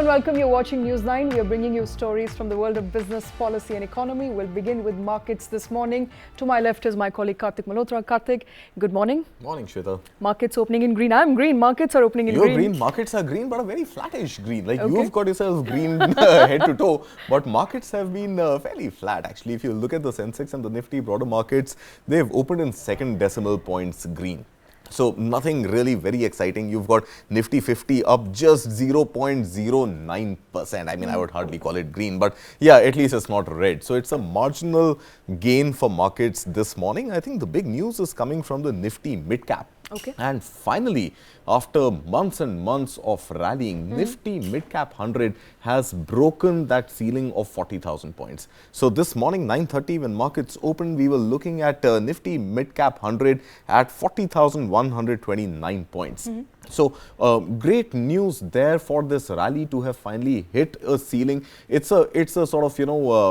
and welcome. You're watching News 9. We are bringing you stories from the world of business, policy and economy. We'll begin with markets this morning. To my left is my colleague Karthik Malhotra. Karthik, good morning. Morning, Shweta. Markets opening in green. I'm green. Markets are opening in green. You're green. Markets are green, but a very flattish green. Like you've got yourself green head to toe, but markets have been fairly flat. Actually, if you look at the Sensex and the Nifty broader markets, they've opened in second decimal points green. So nothing really very exciting. You've got Nifty 50 up just 0.09%. I mean, I would hardly call it green, but yeah, at least it's not red. So it's a marginal gain for markets this morning. I think the big news is coming from the Nifty mid-cap. And finally, after months and months of rallying, Nifty Midcap 100 has broken that ceiling of 40,000 points. So this morning, 9:30, when markets opened, we were looking at Nifty Midcap 100 at 40,129 points. So great news there for this rally to have finally hit a ceiling. It's a sort of,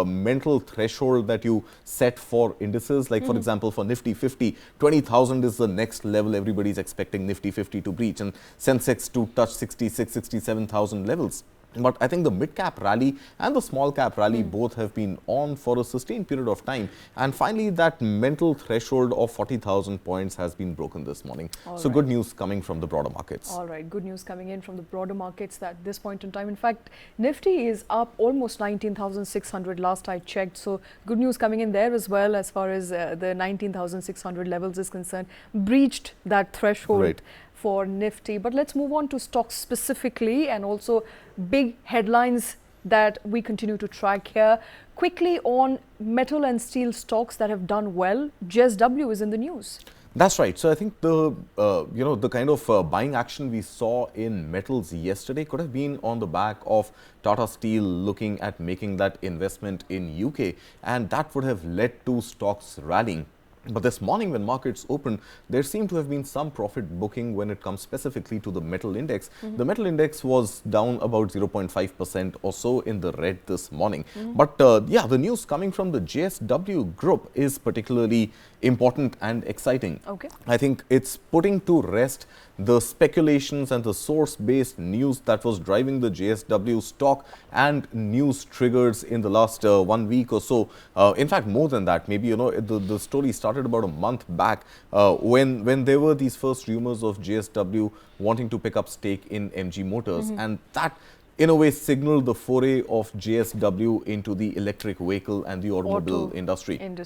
mental threshold that you set for indices. Like, for example, for Nifty 50, 20,000 is the next level everybody's expecting Nifty 50 to breach, and Sensex to touch 66, 67,000 levels. But I think the mid-cap rally and the small-cap rally both have been on for a sustained period of time. And finally, that mental threshold of 40,000 points has been broken this morning. So good news coming from the broader markets. All right, good news coming in from the broader markets at this point in time. In fact, Nifty is up almost 19,600 last I checked. So good news coming in there as well, as far as the 19,600 levels is concerned. Breached that threshold for Nifty. But let's move on to stocks specifically, and also big headlines that we continue to track here. Quickly on metal and steel stocks that have done well, JSW is in the news. That's right. So I think the the kind of buying action we saw in metals yesterday could have been on the back of Tata Steel looking at making that investment in UK, and that would have led to stocks rallying. But this morning when markets opened, there seemed to have been some profit booking when it comes specifically to the metal index. The metal index was down about 0.5% or so in the red this morning. But yeah, the news coming from the JSW group is particularly important and exciting. I think it's putting to rest the speculations and the source-based news that was driving the JSW stock and news triggers in the last 1 week or so. In fact, more than that, maybe, the story started about a month back when there were these first rumors of JSW wanting to pick up stake in MG Motors, and that in a way signaled the foray of JSW into the electric vehicle and the automobile industry. And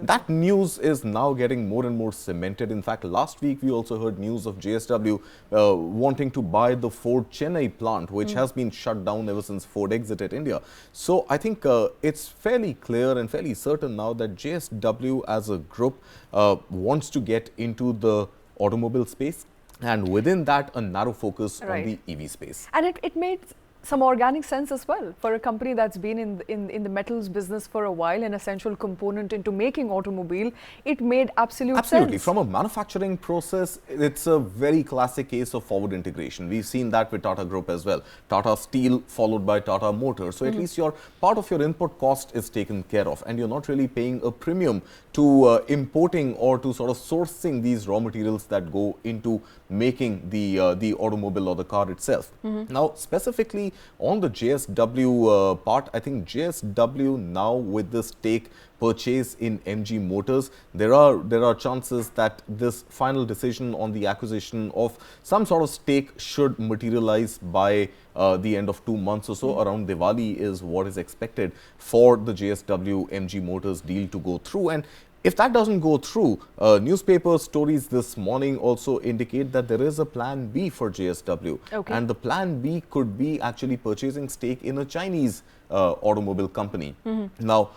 that news is now getting more and more cemented. In fact, last week we also heard news of JSW wanting to buy the Ford Chennai plant, which has been shut down ever since Ford exited India. So I think it's fairly clear and fairly certain now that JSW as a group wants to get into the automobile space, and within that, a narrow focus on the EV space. And it made some organic sense as well for a company that's been in the metals business for a while, an essential component into making automobile. It made absolute sense. From a manufacturing process, it's a very classic case of forward integration. We've seen that with Tata Group as well. Tata Steel followed by Tata Motors. So at least your part of your input cost is taken care of, and you're not really paying a premium to importing or to sort of sourcing these raw materials that go into making the automobile or the car itself. Now, specifically on the JSW part, I think JSW now with this stake purchase in MG Motors, there are chances that this final decision on the acquisition of some sort of stake should materialize by the end of 2 months or so. Around Diwali is what is expected for the JSW MG Motors deal to go through. And if that doesn't go through, newspaper stories this morning also indicate that there is a plan B for JSW. And the plan B could be actually purchasing stake in a Chinese automobile company. Now,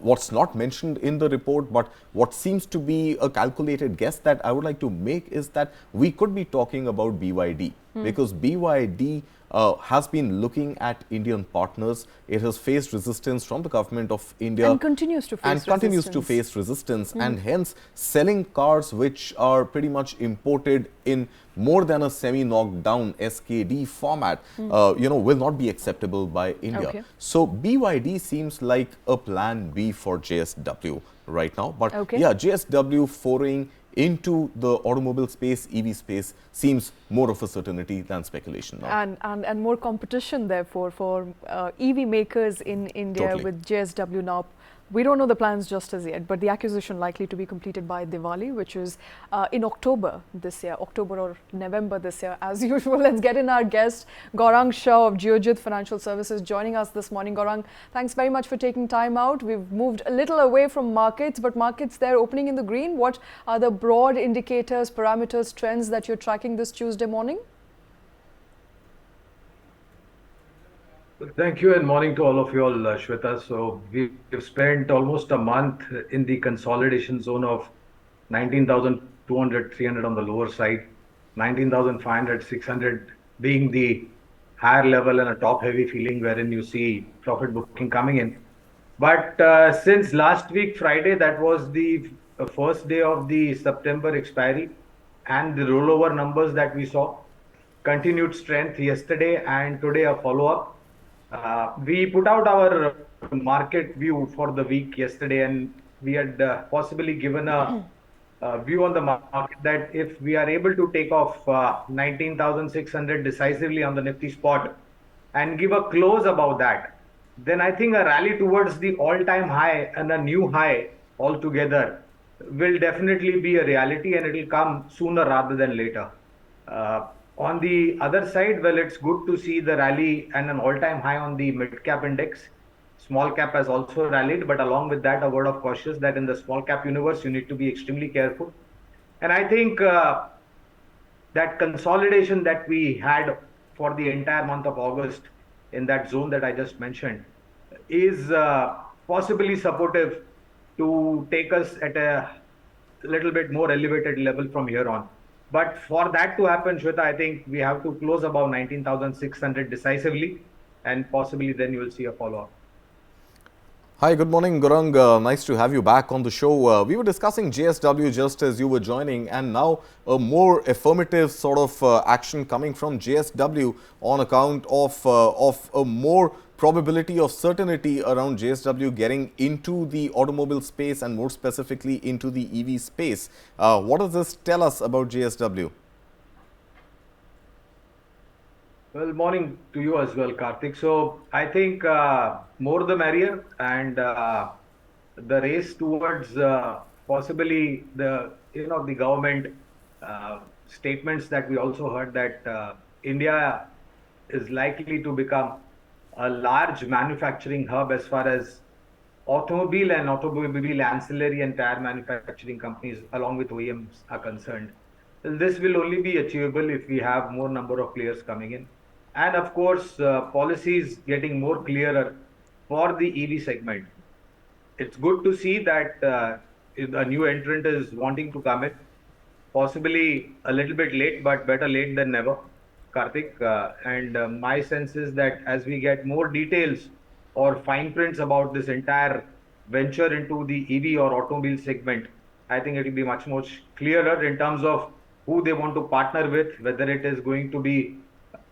what's not mentioned in the report, but what seems to be a calculated guess that I would like to make is that we could be talking about BYD, because BYD has been looking at Indian partners. It has faced resistance from the government of India and continues to face resistance. And hence selling cars which are pretty much imported in more than a semi-knocked down SKD format, will not be acceptable by India. So BYD seems like a plan B for JSW right now. But yeah, JSW foraying into the automobile space, EV space, seems more of a certainty than speculation now. And more competition, therefore, for EV makers in India Totally. with JSW now. We don't know the plans just as yet, but the acquisition likely to be completed by Diwali, which is in October this year, October or November this year. As usual, let's get in our guest, Gaurang Shah of Geojit Financial Services, joining us this morning. Gaurang, thanks very much for taking time out. We've moved a little away from markets, but markets there opening in the green. What are the broad indicators, parameters, trends that you're tracking this Tuesday morning? Thank you and morning to all of you all, Shweta. So we've spent almost a month in the consolidation zone of 19,200, 300 on the lower side, 19,500, 600 being the higher level and a top heavy feeling wherein you see profit booking coming in. But since last week, Friday, that was the first day of the September expiry, and the rollover numbers that we saw, continued strength yesterday and today a follow-up. We put out our market view for the week yesterday, and we had possibly given a view on the market that if we are able to take off 19,600 decisively on the Nifty spot and give a close above that, then I think a rally towards the all-time high and a new high altogether will definitely be a reality, and it will come sooner rather than later. On the other side, well, it's good to see the rally and an all-time high on the mid-cap index. Small cap has also rallied, but along with that, a word of caution that in the small cap universe, you need to be extremely careful. And I think that consolidation that we had for the entire month of August in that zone that I just mentioned is possibly supportive to take us at a little bit more elevated level from here on. But for that to happen, Shweta, I think we have to close above 19,600 decisively, and possibly then you will see a follow-up. Hi, good morning, Gaurang. Nice to have you back on the show. We were discussing JSW just as you were joining, and now a more affirmative sort of action coming from JSW on account of a more probability of certainty around JSW getting into the automobile space and more specifically into the EV space. What does this tell us about JSW? Well, morning to you as well, Karthik. So I think more the merrier, and the race towards possibly the government statements that we also heard that India is likely to become a large manufacturing hub as far as automobile and automobile ancillary and tire manufacturing companies along with OEMs are concerned. This will only be achievable if we have more number of players coming in. And of course, policies getting more clearer for the EV segment. It's good to see that a new entrant is wanting to come in, possibly a little bit late, but better late than never, Karthik. And my sense is that as we get more details or fine prints about this entire venture into the EV or automobile segment, I think it will be much more clearer in terms of who they want to partner with, whether it is going to be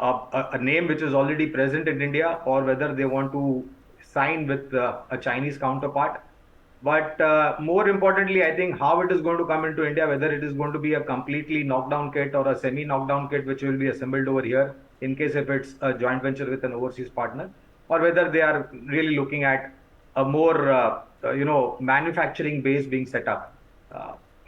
a name which is already present in India or whether they want to sign with a Chinese counterpart. But more importantly, I think how it is going to come into India, whether it is going to be a completely knockdown kit or a semi-knockdown kit which will be assembled over here in case if it's a joint venture with an overseas partner, or whether they are really looking at a more manufacturing base being set up.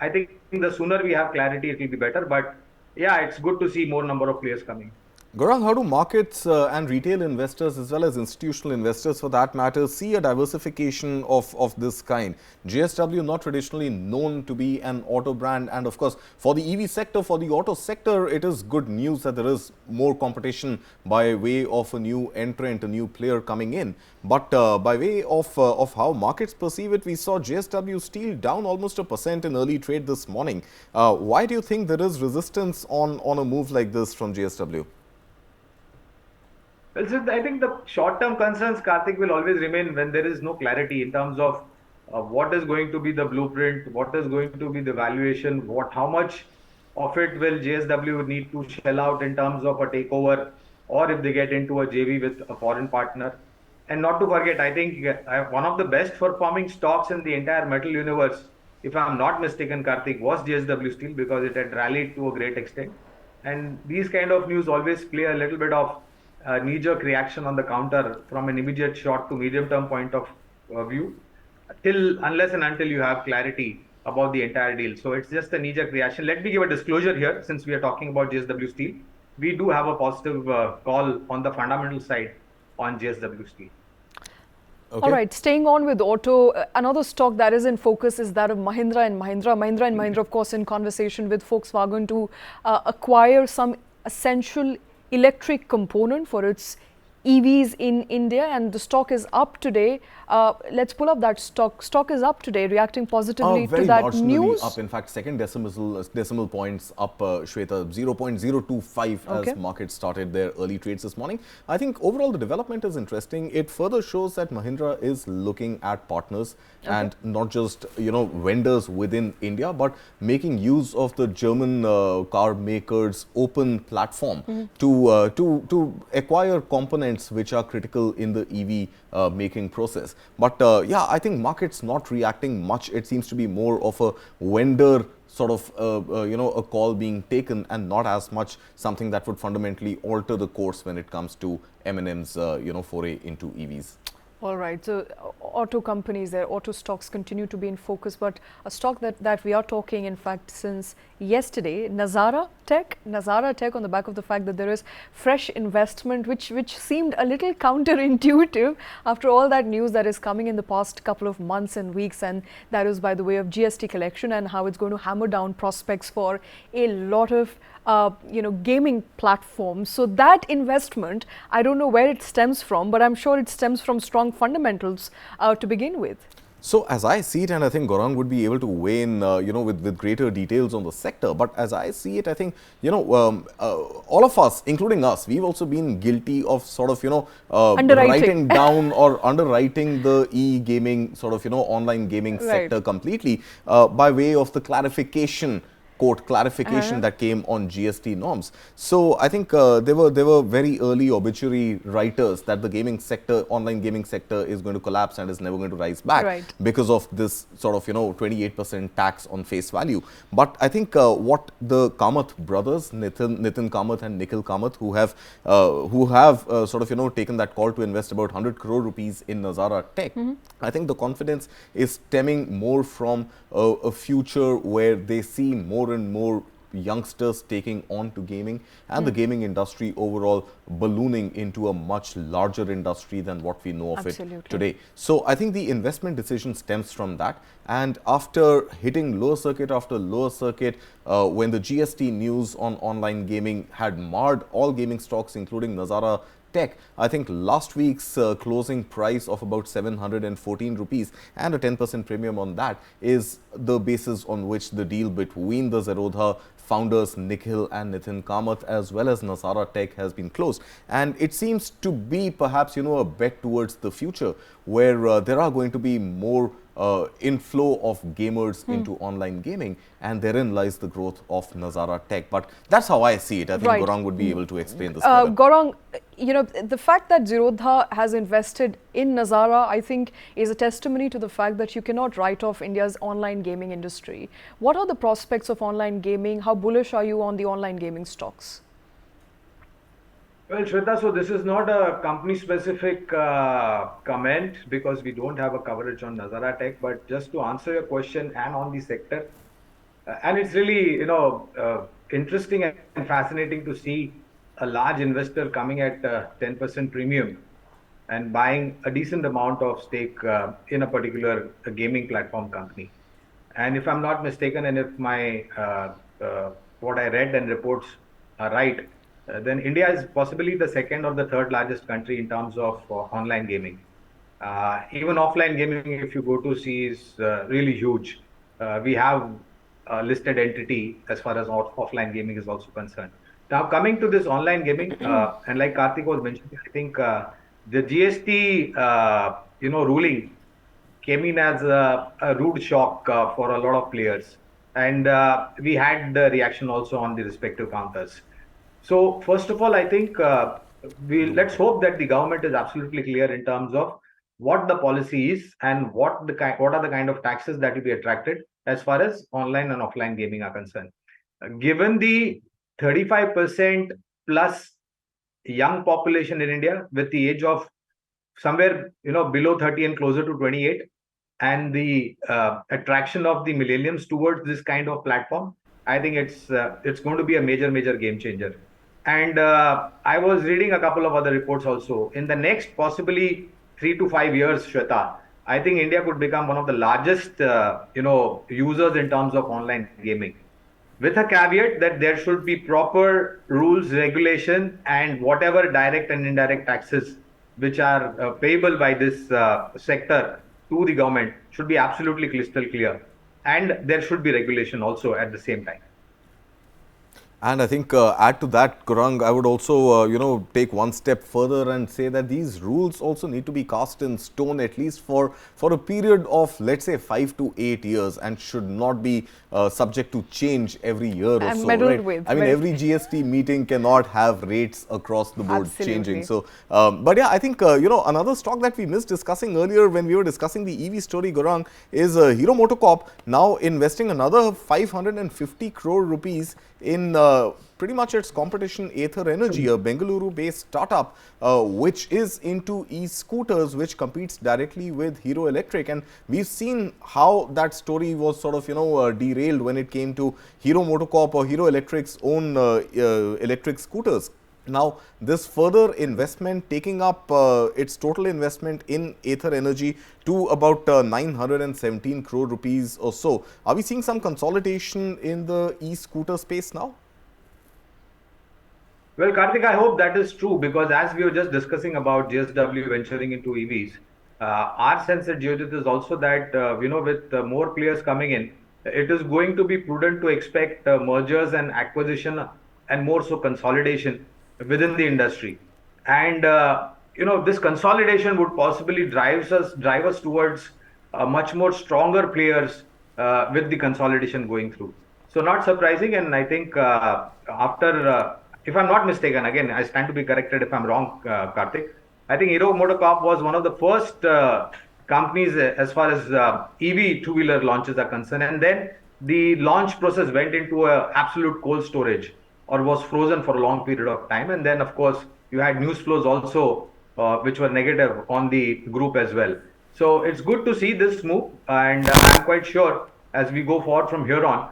I think the sooner we have clarity, it will be better. But yeah, it's good to see more number of players coming. Gaurang, how do markets and retail investors as well as institutional investors for that matter see a diversification of this kind? JSW not traditionally known to be an auto brand, and of course for the EV sector, for the auto sector, it is good news that there is more competition by way of a new entrant, a new player coming in. But by way of how markets perceive it, we saw JSW Steel down almost 1% in early trade this morning. Why do you think there is resistance on a move like this from JSW? Well, so I think the short-term concerns, Karthik, will always remain when there is no clarity in terms of what is going to be the blueprint, what is going to be the valuation, how much of it will JSW need to shell out in terms of a takeover, or if they get into a JV with a foreign partner. And not to forget, I think one of the best performing stocks in the entire metal universe if I'm not mistaken, Karthik, was JSW Steel because it had rallied to a great extent. And these kind of news always play a little bit of knee-jerk reaction on the counter from an immediate short to medium-term point of view, till unless and until you have clarity about the entire deal. So it's just a knee-jerk reaction. Let me give a disclosure here, since we are talking about JSW Steel. We do have a positive call on the fundamental side on JSW Steel. Okay. All right, staying on with auto, another stock that is in focus is that of Mahindra and Mahindra. Mahindra and Mahindra, of course, in conversation with Volkswagen to acquire some essential electric component for its EVs in India, and the stock is up today. Let's pull up that stock. Stock is up today, reacting positively to very that marginally news. up. In fact, second decimal points up, Shweta, 0.025 Okay. as markets started their early trades this morning. I think overall the development is interesting. It further shows that Mahindra is looking at partners and not just, you know, vendors within India, but making use of the German car makers' open platform to acquire components which are critical in the EV making process. But yeah, I think markets not reacting much. It seems to be more of a vendor sort of, you know, a call being taken and not as much something that would fundamentally alter the course when it comes to M&M's, you know, foray into EVs. All right, so auto companies, their auto stocks continue to be in focus, but a stock that we are talking, in fact, since yesterday, Nazara Tech on the back of the fact that there is fresh investment, which seemed a little counterintuitive after all that news that is coming in the past couple of months and weeks, and that is by the way of GST collection and how it's going to hammer down prospects for a lot of you know, gaming platforms. So that investment, I don't know where it stems from, but I'm sure it stems from strong fundamentals to begin with. So as I see it, and I think Gaurang would be able to weigh in, you know, with greater details on the sector. But as I see it, I think, you know, all of us, including us, we've also been guilty of sort of, you know, writing down or underwriting the e-gaming sort of, you know, online gaming sector completely by way of the clarification that came on GST norms. So I think there were very early obituary writers that the gaming sector, online gaming sector, is going to collapse and is never going to rise back because of this sort of, you know, 28% tax on face value. But I think what the Kamath brothers, Nitin Kamath and Nikhil Kamath, who have sort of, you know, taken that call to invest about 100 crore rupees in Nazara Tech, I think the confidence is stemming more from a future where they see more and more youngsters taking on to gaming and the gaming industry overall ballooning into a much larger industry than what we know of it today. So I think the investment decision stems from that. And after hitting lower circuit after lower circuit, when the GST news on online gaming had marred all gaming stocks, including Nazara Tech, I think last week's closing price of about 714 rupees and a 10% premium on that is the basis on which the deal between the Zerodha founders Nikhil and Nitin Kamath as well as Nazara Tech has been closed. And it seems to be perhaps, you know, a bet towards the future where there are going to be more inflow of gamers into online gaming, and therein lies the growth of Nazara Tech. But that's how I see it. I think Gaurang would be able to explain this better. Gaurang, you know, the fact that Zerodha has invested in Nazara, I think, is a testimony to the fact that you cannot write off India's online gaming industry. What are the prospects of online gaming? How bullish are you on the online gaming stocks? Well, Shweta, so this is not a company-specific comment because we don't have a coverage on Nazara Tech, but just to answer your question and on the sector, and it's really, you know, interesting and fascinating to see a large investor coming at 10% premium and buying a decent amount of stake in a particular gaming platform company. And if I'm not mistaken, and if my what I read and reports are right, then India is possibly the second or the third largest country in terms of online gaming. Even offline gaming, if you go to see, is really huge. We have a listed entity as far as offline gaming is also concerned. Now, coming to this online gaming, and like Karthik was mentioning, I think the GST, you know, ruling came in as a rude shock for a lot of players. And we had the reaction also on the respective counters. So first of all, I think let's hope that the government is absolutely clear in terms of what the policy is and what are the kind of taxes that will be attracted as far as online and offline gaming are concerned. Given the 35% plus young population in India with the age of somewhere below 30 and closer to 28, and the attraction of the millennials towards this kind of platform, I think it's going to be a major game changer. And I was reading a couple of other reports also. In the next possibly 3 to 5 years, Shweta, I think India could become one of the largest users in terms of online gaming, with a caveat that there should be proper rules, regulation, and whatever direct and indirect taxes which are payable by this sector to the government should be absolutely crystal clear. And there should be regulation also at the same time. And I think add to that, Gaurang, I would also, take one step further and say that these rules also need to be cast in stone at least for a period of, let's say, 5 to 8 years, and should not be subject to change every year or And so, meddled right? with. I mean, every GST meeting cannot have rates across the board Absolutely. changing. So, but yeah, I think, another stock that we missed discussing earlier when we were discussing the EV story, Gaurang, is Hero MotoCorp now investing another 550 crore rupees in pretty much its competition Ather Energy, a Bengaluru-based startup which is into e-scooters, which competes directly with Hero Electric. And we've seen how that story was sort of, derailed when it came to Hero MotoCorp or Hero Electric's own electric scooters. Now, this further investment, taking up its total investment in Ather Energy to about 917 crore rupees or so. Are we seeing some consolidation in the e-scooter space now? Well, Karthik, I hope that is true, because as we were just discussing about JSW venturing into EVs, our sense at Geojit is also that, with more players coming in, it is going to be prudent to expect mergers and acquisition, and more so consolidation within the industry. And, this consolidation would possibly drive us towards much more stronger players with the consolidation going through. So not surprising. And I think after if I'm not mistaken, again, I stand to be corrected if I'm wrong, Karthik, I think Hero MotoCorp was one of the first companies as far as EV two-wheeler launches are concerned. And then the launch process went into absolute cold storage, or was frozen for a long period of time. And then, of course, you had news flows also, which were negative on the group as well. So it's good to see this move. And I'm quite sure as we go forward from here on,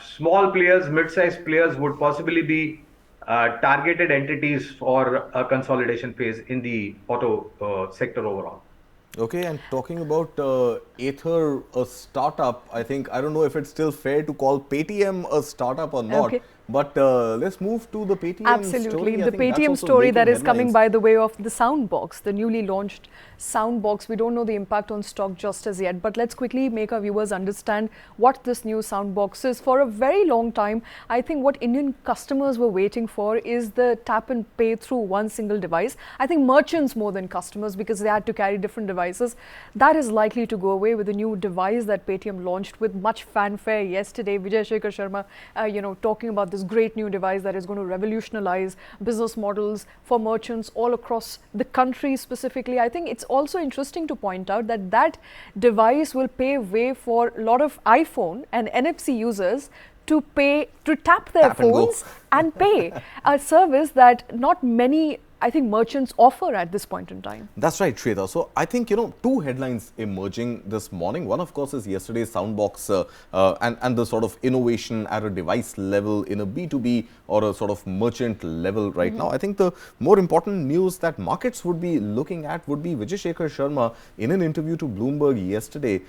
small players, mid-sized players would possibly be targeted entities for a consolidation phase in the auto sector overall. Okay, and talking about Ather, a startup, I don't know if it's still fair to call Paytm a startup or not. Okay. But let's move to the Paytm Absolutely. story. The Paytm story that is coming by the way of the Soundbox, the newly launched Soundbox. We don't know the impact on stock just as yet, but let's quickly make our viewers understand what this new Soundbox is. For a very long time, I think what Indian customers were waiting for is the tap and pay through one single device. I think merchants more than customers, because they had to carry different devices. That is likely to go away with the new device that Paytm launched with much fanfare yesterday. Vijay Shekhar Sharma, talking about this great new device that is going to revolutionize business models for merchants all across the country specifically. I think it's also interesting to point out that that device will pave way for a lot of iPhone and NFC users to tap their phones and pay, a service that not many, I think, merchants offer at this point in time. That's right, Shweta. So I think, two headlines emerging this morning. One, of course, is yesterday's Soundbox and the sort of innovation at a device level in a B2B or a sort of merchant level right now. I think the more important news that markets would be looking at would be Vijay Shekhar Sharma in an interview to Bloomberg yesterday,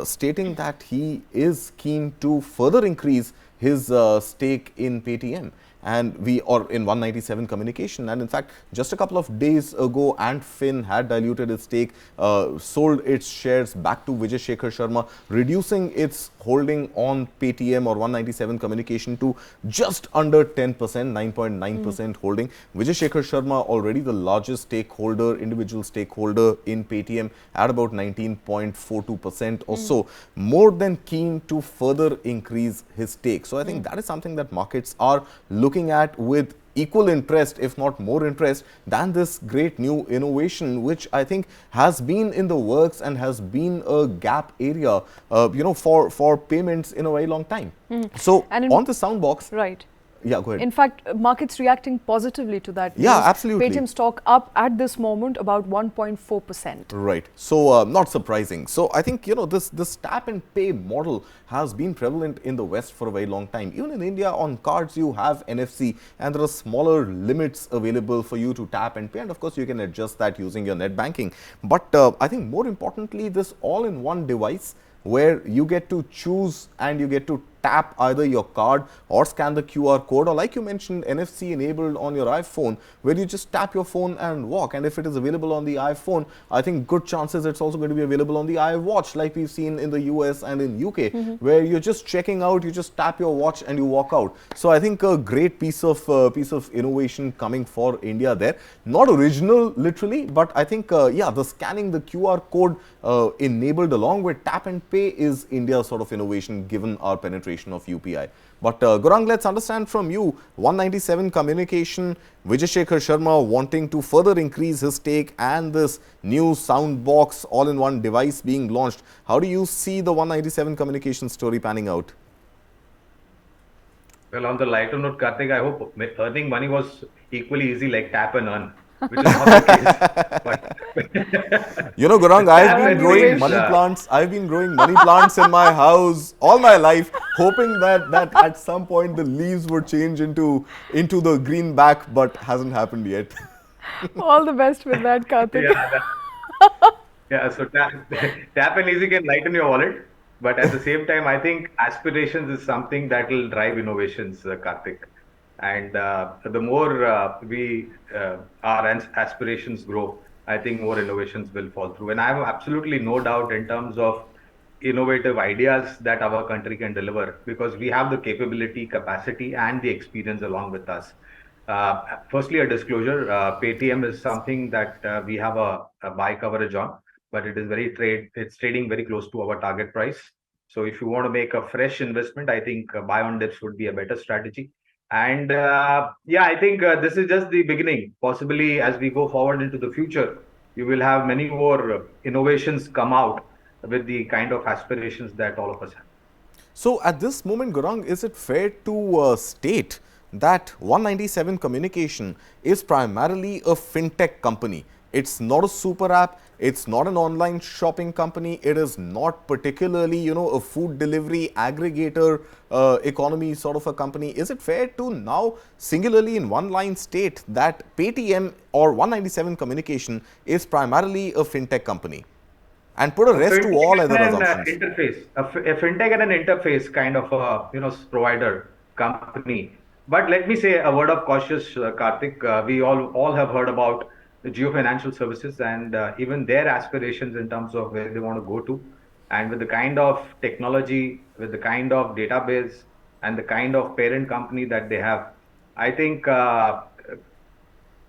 stating that he is keen to further increase his stake in Paytm. And or in 197 Communication. And in fact, just a couple of days ago, Ant Fin had diluted its stake, sold its shares back to Vijay Shekhar Sharma, reducing its holding on Paytm or 197 Communication to just under 10%, 9.9% holding. Vijay Shekhar Sharma, already the largest stakeholder, individual stakeholder in Paytm, at about 19.42% or so, more than keen to further increase his stake. So I think that is something that markets are looking at, with equal interest, if not more interest, than this great new innovation, which I think has been in the works and has been a gap area, for payments in a very long time. So And on the Soundbox, right. yeah, go ahead. In fact, markets reacting positively to that. Yeah, news. absolutely. Paytm stock up at this moment about 1.4%. Right. So not surprising. So I think, this tap and pay model has been prevalent in the West for a very long time. Even in India, on cards, you have NFC and there are smaller limits available for you to tap and pay. And of course, you can adjust that using your net banking. But I think more importantly, this all-in-one device where you get to choose and you get to tap either your card or scan the QR code, or like you mentioned, NFC enabled on your iPhone, where you just tap your phone and walk. And if it is available on the iPhone, I think good chances it's also going to be available on the iWatch, like we've seen in the US and in UK, where you're just checking out, you just tap your watch and you walk out. So I think a great piece of innovation coming for India there. Not original literally, but I think the scanning the QR code enabled along with tap and pay is India's sort of innovation given our penetration of UPI. But Gaurang, let's understand from you, 197 Communication, Vijay Shekhar Sharma wanting to further increase his stake and this new Soundbox all-in-one device being launched. How do you see the 197 Communication story panning out? Well, on the lighter note, Karthik, I hope earning money was equally easy like tap and earn, which is not the case. But Gaurang, I've been growing innovation. money plants. I've been growing money plants in my house all my life, hoping that at some point the leaves would change into the green back, but hasn't happened yet. All the best with that, Karthik. So tap and easy can lighten your wallet, but at the same time, I think aspirations is something that will drive innovations, Karthik. And the more our aspirations grow, I think more innovations will fall through. And I have absolutely no doubt in terms of innovative ideas that our country can deliver, because we have the capability, capacity, and the experience along with us. Firstly, a disclosure: Paytm is something that we have a buy coverage on, but it's trading very close to our target price. So if you want to make a fresh investment, I think buy on dips would be a better strategy. And I think this is just the beginning. Possibly as we go forward into the future, you will have many more innovations come out with the kind of aspirations that all of us have. So at this moment, Gaurang, is it fair to state that 197 Communication is primarily a fintech company? It's not a super app. It's not an online shopping company. It is not particularly, a food delivery aggregator economy sort of a company. Is it fair to now singularly in one line state that Paytm or 197 Communication is primarily a fintech company? And put a rest to all other assumptions. A fintech and an interface kind of a provider company. But let me say a word of caution, Karthik. We all have heard about Jio Financial Services and even their aspirations in terms of where they want to go to, and with the kind of technology, with the kind of database, and the kind of parent company that they have, I think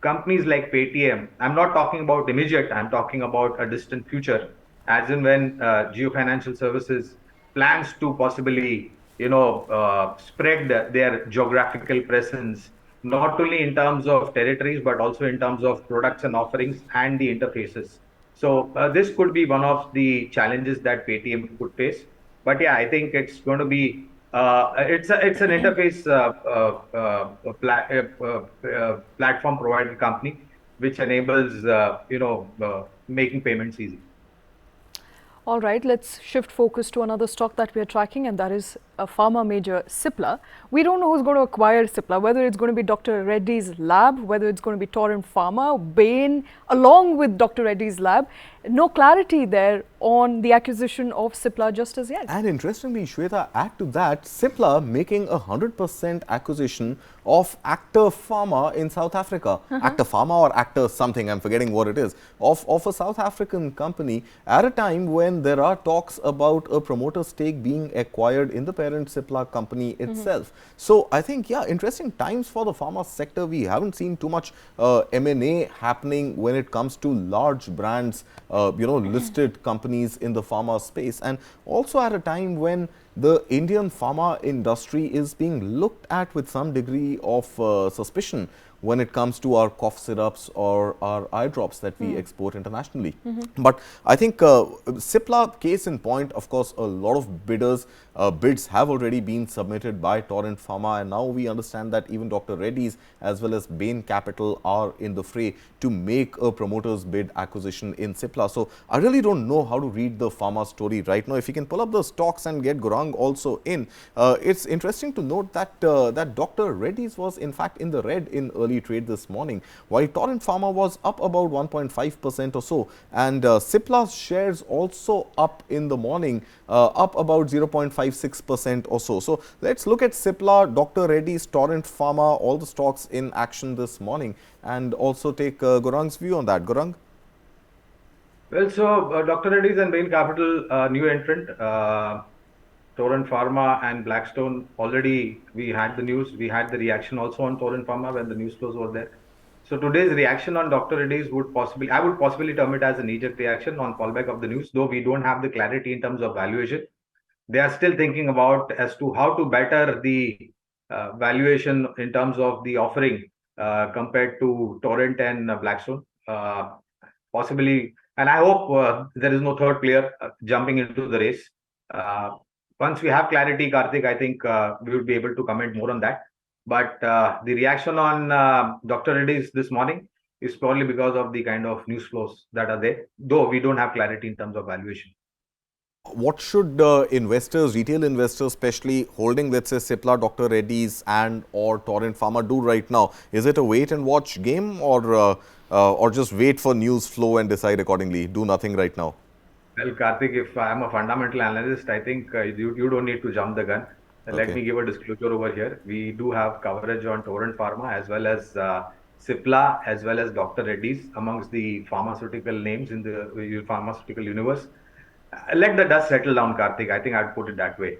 companies like Paytm, I'm not talking about immediate, I'm talking about a distant future, as in when Jio Financial Services plans to possibly, spread their geographical presence, not only in terms of territories, but also in terms of products and offerings and the interfaces. So this could be one of the challenges that Paytm could face. But yeah, I think it's going to be it's an interface platform provided company which enables making payments easy. All right, let's shift focus to another stock that we are tracking, and that is a pharma major, Cipla. We don't know who's going to acquire Cipla, whether it's going to be Dr. Reddy's lab, whether it's going to be Torrent Pharma, Bain, along with Dr. Reddy's lab. No clarity there on the acquisition of Cipla just as yet. And interestingly, Shweta, add to that, Cipla making a 100% acquisition of Actor Pharma in South Africa. Actor Pharma or Actor something, I'm forgetting what it is, of a South African company at a time when there are talks about a promoter stake being acquired in the parent Cipla company itself. So I think, yeah, interesting times for the pharma sector. We haven't seen too much M&A happening when it comes to large brands, listed companies in the pharma space, and also at a time when the Indian pharma industry is being looked at with some degree of suspicion when it comes to our cough syrups or our eye drops that we export internationally. But I think Cipla, case in point, of course, a lot of bids have already been submitted by Torrent Pharma, and now we understand that even Dr. Reddy's as well as Bain Capital are in the fray to make a promoter's bid acquisition in Cipla. So I really don't know how to read the pharma story right now. If you can pull up the stocks and get Gaurang also in, it's interesting to note that that Dr. Reddy's was in fact in the red in early trade this morning, while Torrent Pharma was up about 1.5% or so, and Cipla's shares also up in the morning, up about 0.56% or so. So let's look at Cipla, Dr. Reddy's, Torrent Pharma, all the stocks in action this morning, and also take Gaurang's view on that. Gaurang? Well, so Dr. Reddy's and Bain Capital, new entrant, Torrent Pharma and Blackstone. Already we had the news, we had the reaction also on Torrent Pharma when the news flows were there. So today's reaction on Dr. Reddy's would possibly, I would possibly term it as a knee-jerk reaction on fallback of the news, though we don't have the clarity in terms of valuation. They are still thinking about as to how to better the valuation in terms of the offering compared to Torrent and Blackstone. Possibly, and I hope there is no third player jumping into the race. Once we have clarity, Karthik, I think we will be able to comment more on that. But the reaction on Dr. Reddy's this morning is purely because of the kind of news flows that are there, though we don't have clarity in terms of valuation. What should investors, retail investors especially, holding, let's say, Cipla, Dr. Reddy's and or Torrent Pharma do right now? Is it a wait and watch game, or just wait for news flow and decide accordingly, do nothing right now? Well, Karthik, if I am a fundamental analyst, I think you don't need to jump the gun. Let me give a disclosure over here. We do have coverage on Torrent Pharma as well as Cipla as well as Dr. Reddy's amongst the pharmaceutical names in the pharmaceutical universe. Let the dust settle down, Karthik. I think I'd put it that way.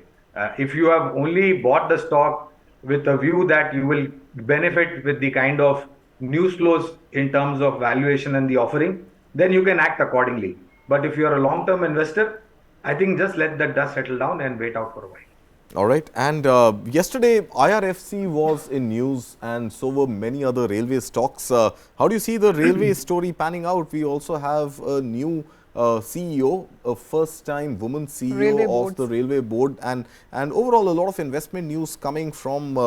If you have only bought the stock with a view that you will benefit with the kind of news flows in terms of valuation and the offering, then you can act accordingly. But if you are a long-term investor, I think just let the dust settle down and wait out for a while. All right. And yesterday, IRFC was in news, and so were many other railway stocks. How do you see the railway story panning out? We also have a new CEO, a first-time woman CEO of the railway board, and overall a lot of investment news coming from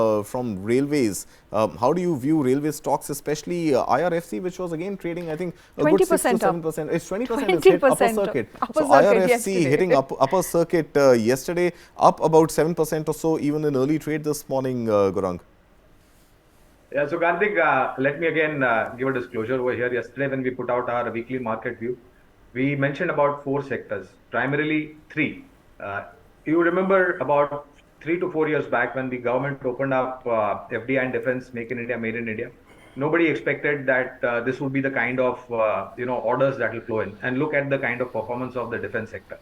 railways. How do you view railway stocks, especially IRFC, which was again trading, I think, a good 6 to 7%. It's 20%. It's hit upper circuit. So IRFC hitting upper circuit yesterday, up about 7% or so, even in early trade this morning, Gaurang. Yeah, so Karthik, let me again give a disclosure over here. Yesterday, when we put out our weekly market view, we mentioned about 4 sectors, primarily 3. You remember about 3 to 4 years back when the government opened up FDI and defense, Make in India, Made in India. Nobody expected that this would be the kind of orders that will flow in. And look at the kind of performance of the defense sector.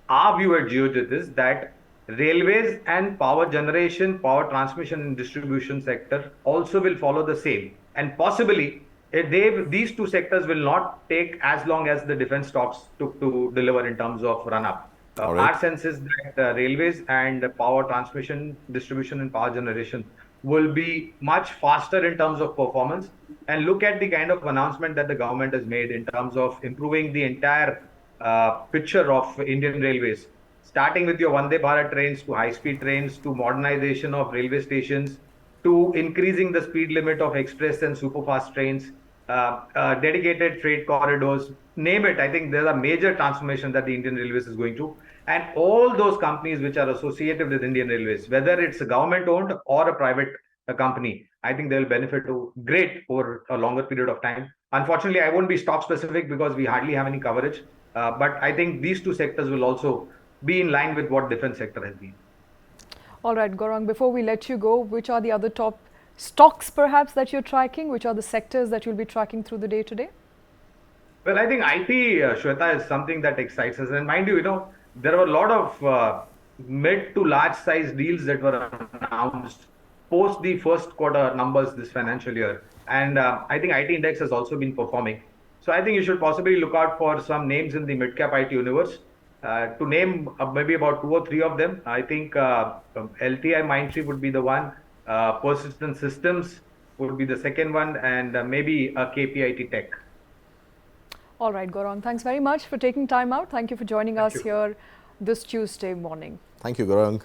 Our view at Geojit is that railways and power generation, power transmission and distribution sector also will follow the same, and possibly these 2 sectors will not take as long as the defense stocks took to deliver in terms of run up. Our sense is that railways and power transmission, distribution and power generation will be much faster in terms of performance. And look at the kind of announcement that the government has made in terms of improving the entire picture of Indian railways, starting with your Vande Bharat trains to high-speed trains to modernization of railway stations to increasing the speed limit of express and superfast trains, dedicated freight corridors, name it. I think there's a major transformation that the Indian Railways is going to. And all those companies which are associated with Indian Railways, whether it's a government-owned or a private company, I think they'll benefit great over a longer period of time. Unfortunately, I won't be stock-specific because we hardly have any coverage. But I think these 2 sectors will also be in line with what defense sector has been. All right, Gaurang, before we let you go, which are the other top stocks perhaps that you're tracking? Which are the sectors that you'll be tracking through the day today? Well, I think IT, Shweta, is something that excites us. And mind you, there were a lot of mid to large size deals that were announced post the first quarter numbers this financial year. And I think IT index has also been performing. So I think you should possibly look out for some names in the mid-cap IT universe. To name maybe about 2 or 3 of them, I think LTI Mindtree would be the one, Persistent Systems would be the second one, and maybe KPIT Tech. All right, Gaurang, thanks very much for taking time out. Thank you for joining Thank us you. here this Tuesday morning. Thank you, Gaurang.